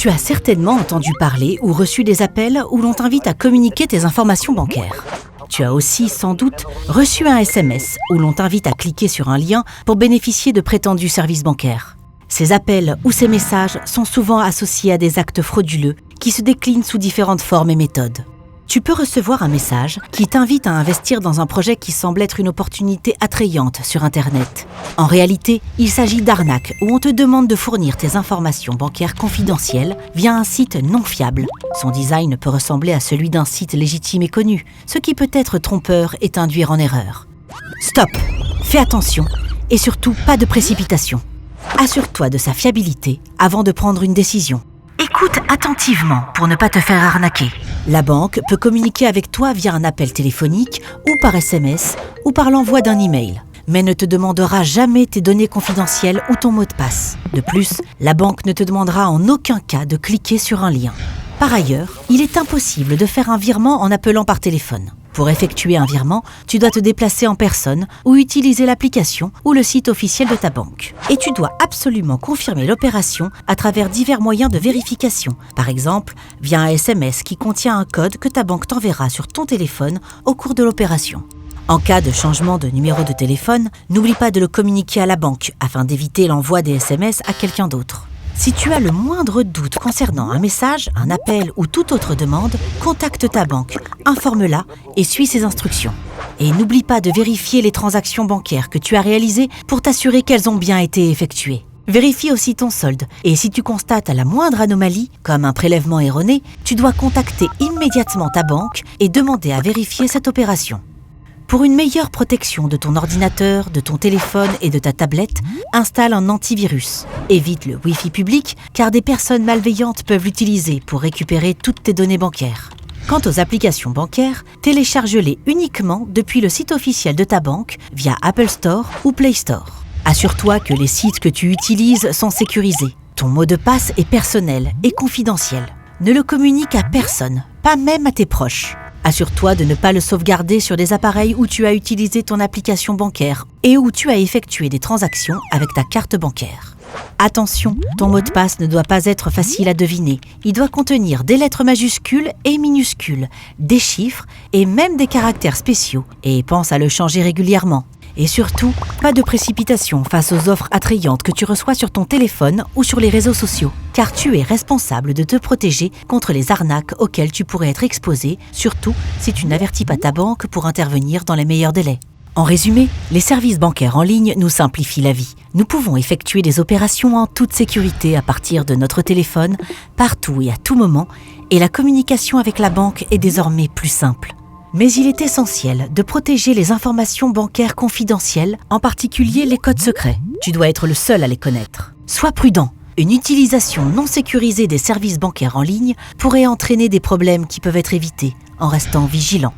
Tu as certainement entendu parler ou reçu des appels où l'on t'invite à communiquer tes informations bancaires. Tu as aussi, sans doute, reçu un SMS où l'on t'invite à cliquer sur un lien pour bénéficier de prétendus services bancaires. Ces appels ou ces messages sont souvent associés à des actes frauduleux qui se déclinent sous différentes formes et méthodes. Tu peux recevoir un message qui t'invite à investir dans un projet qui semble être une opportunité attrayante sur Internet. En réalité, il s'agit d'arnaques où on te demande de fournir tes informations bancaires confidentielles via un site non fiable. Son design peut ressembler à celui d'un site légitime et connu, ce qui peut être trompeur et t'induire en erreur. Stop! Fais attention et surtout pas de précipitation. Assure-toi de sa fiabilité avant de prendre une décision. Écoute attentivement pour ne pas te faire arnaquer. La banque peut communiquer avec toi via un appel téléphonique ou par SMS ou par l'envoi d'un email, mais ne te demandera jamais tes données confidentielles ou ton mot de passe. De plus, la banque ne te demandera en aucun cas de cliquer sur un lien. Par ailleurs, il est impossible de faire un virement en appelant par téléphone. Pour effectuer un virement, tu dois te déplacer en personne ou utiliser l'application ou le site officiel de ta banque. Et tu dois absolument confirmer l'opération à travers divers moyens de vérification. Par exemple, via un SMS qui contient un code que ta banque t'enverra sur ton téléphone au cours de l'opération. En cas de changement de numéro de téléphone, n'oublie pas de le communiquer à la banque afin d'éviter l'envoi des SMS à quelqu'un d'autre. Si tu as le moindre doute concernant un message, un appel ou toute autre demande, contacte ta banque, informe-la et suis ses instructions. Et n'oublie pas de vérifier les transactions bancaires que tu as réalisées pour t'assurer qu'elles ont bien été effectuées. Vérifie aussi ton solde et si tu constates la moindre anomalie, comme un prélèvement erroné, tu dois contacter immédiatement ta banque et demander à vérifier cette opération. Pour une meilleure protection de ton ordinateur, de ton téléphone et de ta tablette, installe un antivirus. Évite le Wi-Fi public car des personnes malveillantes peuvent l'utiliser pour récupérer toutes tes données bancaires. Quant aux applications bancaires, télécharge-les uniquement depuis le site officiel de ta banque via Apple Store ou Play Store. Assure-toi que les sites que tu utilises sont sécurisés. Ton mot de passe est personnel et confidentiel. Ne le communique à personne, pas même à tes proches. Assure-toi de ne pas le sauvegarder sur des appareils où tu as utilisé ton application bancaire et où tu as effectué des transactions avec ta carte bancaire. Attention, ton mot de passe ne doit pas être facile à deviner. Il doit contenir des lettres majuscules et minuscules, des chiffres et même des caractères spéciaux. Et pense à le changer régulièrement. Et surtout, pas de précipitation face aux offres attrayantes que tu reçois sur ton téléphone ou sur les réseaux sociaux, car tu es responsable de te protéger contre les arnaques auxquelles tu pourrais être exposé, surtout si tu n'avertis pas ta banque pour intervenir dans les meilleurs délais. En résumé, les services bancaires en ligne nous simplifient la vie. Nous pouvons effectuer des opérations en toute sécurité à partir de notre téléphone, partout et à tout moment, et la communication avec la banque est désormais plus simple. Mais il est essentiel de protéger les informations bancaires confidentielles, en particulier les codes secrets. Tu dois être le seul à les connaître. Sois prudent. Une utilisation non sécurisée des services bancaires en ligne pourrait entraîner des problèmes qui peuvent être évités en restant vigilant.